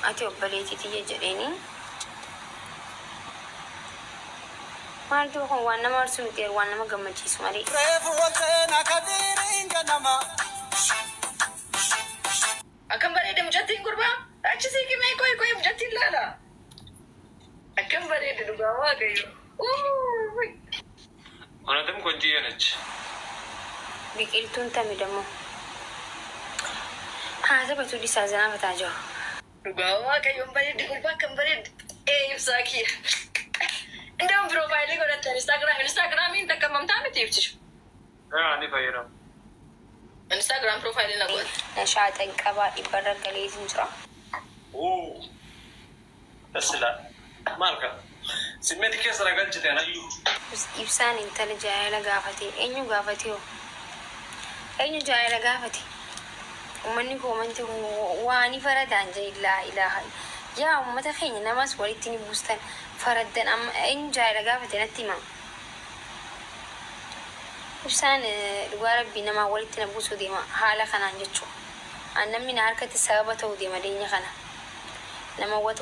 ati obboleetii tiyya jedheeni maaltu kun waan nama arsu miti waan nama gammachiisu malee. Akkam bareede mucattiin gurbaa achisi qimee koy mucattiin laala akkam bareede dhugaa waaqayyo. Onatam konjiyya nech biqiltuun tami dammoo haa taphatu dhisaa zanaa fataa jiru. Dhugaa waaqayyoon bareede gurbaa akkam bareede ibsaa kiyya. Indaan piroofaayilii godhatan instaagiraamiin takkamamtaa miti ibsisu. ni fayyadamu. Instagram profaayilii na godhe. Nashaaxan qabaa dhibbarra galeetiin jira. Tasila maalka simmeeti keessa ragalchite anayyuu. Ibsaan intala jaayila gaafate eenyu gaafate hoo? Eenyu jaayila gaafate? Uummanni koomanti waani faradaan jaa ilaaha yaa uummata keenya namas walitti ni buustan faraddan amma eenyu jaayila gaafate natti hima. Ibsaan dhugaa rabbii namaa walitti na buusuu deema haala kanaan jechuudha. Namni na harkatti sababa ta'uu deema deenya kana. Nama wat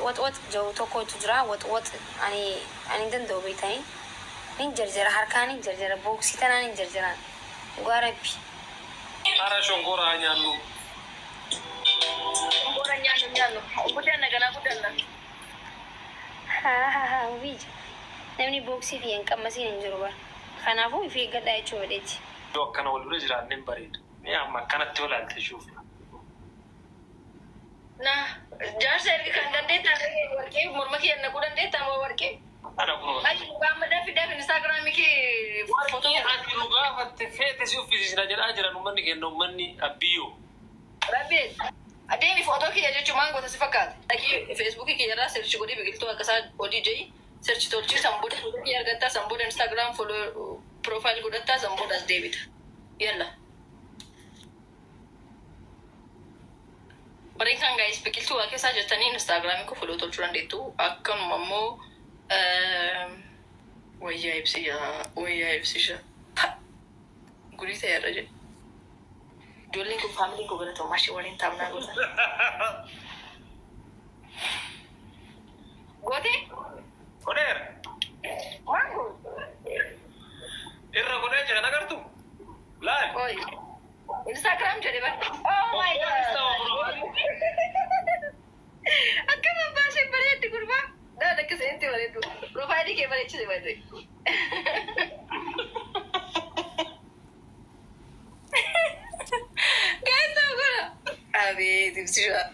jiru tokkotu jira wat ani danda'u beekanii nin jarjara harkaan nin jarjara booksii tanaan nin jarjaraan dhugaa rabbii. Hara shonkoraa nyaannu. Shonkoraa nyaannu. Guddaan naganaa guddaan. Biyya namni booksii fi hanqammasiin hin jiru bara. Kanaafuu ifee gadhaa jechuudha dheeti. Yoo akkana wal dura jiraanneen bareeda. Ni amma akkanatti olaalte shuufi. Jaarsa erga kan dandeettaa warqee morma kiyya naquu dandeettaa moo warqee? Ana kun. Qaama dafi instaagiraamii kee footoo. Ati nu gaafatte feete si uffisiisna jedhaa jiran uummanni kenna uummanni abbiyyoo. Rabbee adeemi footoo kiyya jechuun maal goota si fakkaata? Dhaqii feesbuukii kiyya irraa seerchi godhii biqiltuu akkasaa odii jehi. Search tolchi sambuda kiyya argattaa sambuda instagram follow profile godhattaa sambudas deebita. Yalla. Bareekan guys biqiltuu waa keessaa jettanii instagram ko follow tolchuu dandeettu. Akkanuma immoo wayyaa ibsisha. Gurii ta'e irra jedhe. Ijoolleen kun faamiliin koo galata maashii waliin taa'amnaa goota. Gootee? Kodeer. Mango. Irra godhee jira nagartu. Laal. Oi. Instagram jedhe bara. Oh my god. Akkam baasee bareeddi gurbaa. Dhaan akka seenti bareeddu. Profaayilii kee bareechise bareedde. Gaazaa godha. Abeet ibsishaa.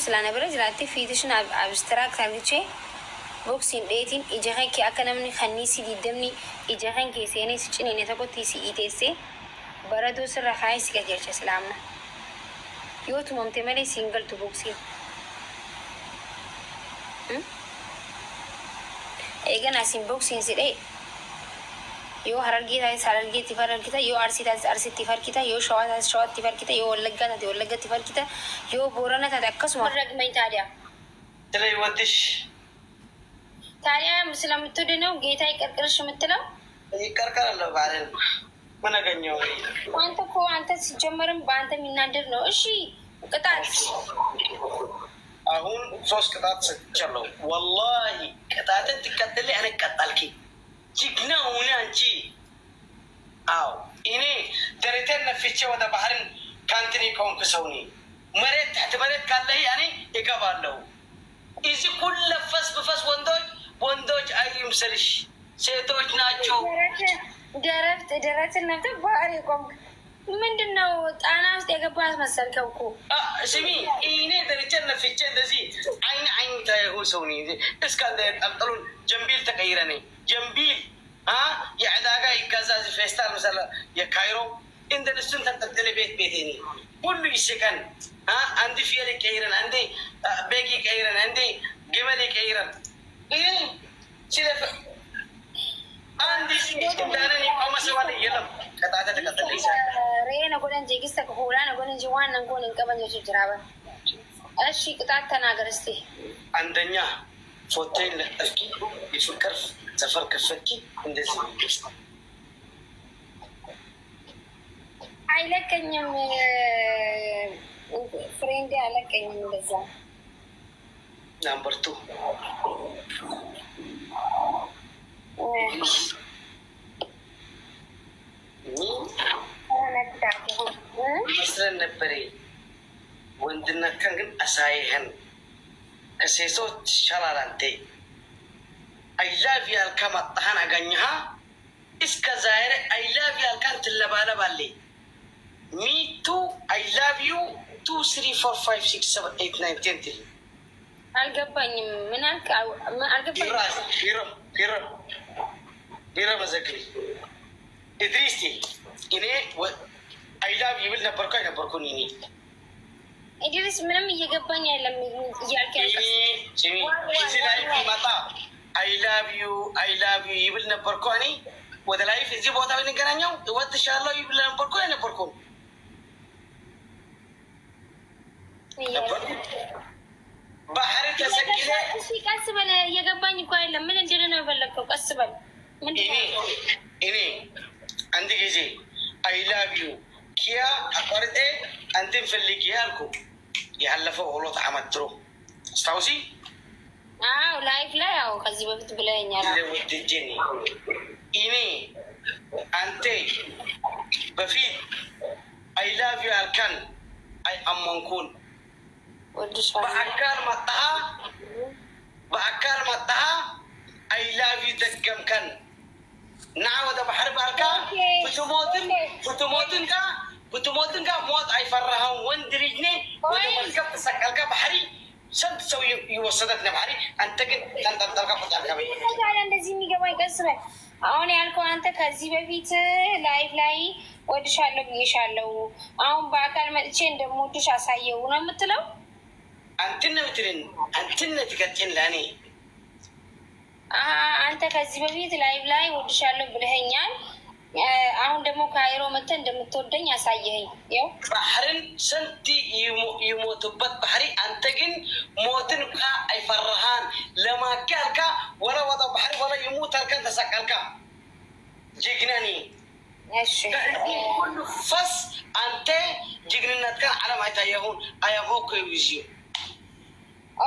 Silaana bira jiraatti fiitishin abistiraakt argichee boksiin dheetiin ija kan kee akka namni kanniisi diddamni ija kan kee seenee si ciniine tokkotti si iteessee baraduu sirra kaayee si qajeelcha silaamna. Yoo tumamte malee siin galtu boksiin. Eegan asiin boksiin sidhee yoo harargee taates harargeetti farkita yoo arsii taates arsiitti farkita yoo shawaa taates shawaatti farkita yoo wallaggaa taate wallaggatti farkita yoo boorana taate akkasuma ragmay taadiyaa. Tilay waddish. ታዲያ ስለምትወድ ነው ጌታ ይቀርቅርሽ የምትለው? ይቀርቀራለሁ ባለን ምን አገኘው? አንተ እኮ አንተ ሲጀመርም በአንተ የሚናደድ ነው። እሺ ቅጣት አሁን 3 ቅጣት ሰጥቻለሁ። ወላሂ ቅጣትን ትቀጥል እኔ ቀጣልኪ ጅግና ሆነ አንቺ። አዎ እኔ ደረቴን ነፍቼ ወደ ባህርን ካንትኒ ከሆንኩ ሰው ነኝ። መሬት ተሕት መሬት ካለህ እኔ እገባለሁ። እዚህ ኩል ፈስ ወንዶች አይምሰልሽ ሴቶች ናቸው። ደረት ነፍተ ባህር ቆምክ ምንድን ነው? ጣና ውስጥ የገባ አስመሰልከው እኮ። ስሚ እኔ ደረቴን ነፍቼ እንደዚህ አይን ታየሁ ሰው ነኝ። እስካለ ጠልጠሉን ጀንቢል ተቀይረ ነኝ ጀንቢል የዕዳጋ ይገዛዝ ፌስታል መሰለ የካይሮ እንደነሱን ተንጠልጥለ ቤቴ ነኝ ሁሉ ይስቀን። አንድ ፍየል ይቀይረን፣ አንዴ በግ ይቀይረን፣ አንዴ ግመል ይቀይረን። ሲለፈ አንድ እንዳነን የቆመሰዋል የለም። ቀጣተ ተቀጠለ ይሳል ሬነ ጎደን ጄጊስተ ከሆላነ ጎደን ጂዋን አንጎን እንቀበኞች ጅራበ። እሺ ቅጣት ተናገር እስቲ። አንደኛ ፎቶን ለጥፍኪ ይፍከር ሰፈር ከፈኪ እንደዚህ አይለከኝም فريندي على كين بزا نمبر 2 أنا بتاعتهم مثلا نبري وندنا كان أسايهن كسيسو شلالانتي I love you الكما تهانا غنيها إسكا زاير I love you الكان تلبالا بالي me too I love you 2 3 4 5 6 7 8 9 10 القباني من القباني بيرا مزاكري إدريستي إني I love you بالنا بركونا بركونيني إدريس منام يقباني لما يالك سيمي إنتي لايف ماتا I love you يبلنا بركوني وده لايف إزاي بوتا بيني كنانيو وده شالله يبلنا بركوني بركون بحر تسكيله كسبل يقباني كوي لما نجرنا بلكو كسبل إني عندي جزء I love you كيا أقرأ أنتم في اللي كيالكم يحلفوا غلط عمد ترو استوسي لايف لا أو كذي بفت بلاين يا اللي ودجني إني أنت بفيد I love you الكن I أمانكون بأكار مطها I love you دقم كن نعوذ بحر بالكا بتموتن كا موت أي فرها وندريجني وتمسك تسكالك بحري سنت سوي يوصدتنا بحري أنت كن تنتظر كفتار كمي هذا عند زمي جواي قصبة أنا ألكو أنت كذي بفيت لايف لاي ودشالو بيشالو أنا بأكار ما تشين دموتش أسايو ونمتلو أنتنا تكتين لاني أنت كذي بفيت لايف لاي ودشالو بالهنيان አሁን ደግሞ ካይሮ መተን እንደምትወደኝ ያሳየኝ ያው ባህርን ስንት ይሞቱበት ባህሪ አንተ ግን ሞትን ካ አይፈራሃን ለማካልካ ወላ ወጣ ባህሪ ወላ ይሞት አልከን ተሰቀልካ ጀግናኒ እሺ ሁሉ ፈስ አንተ ጀግንነት ካ ዓለም አይታየሁን አያሆከ ይውዚ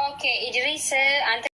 ኦኬ ኢድሪስ አንተ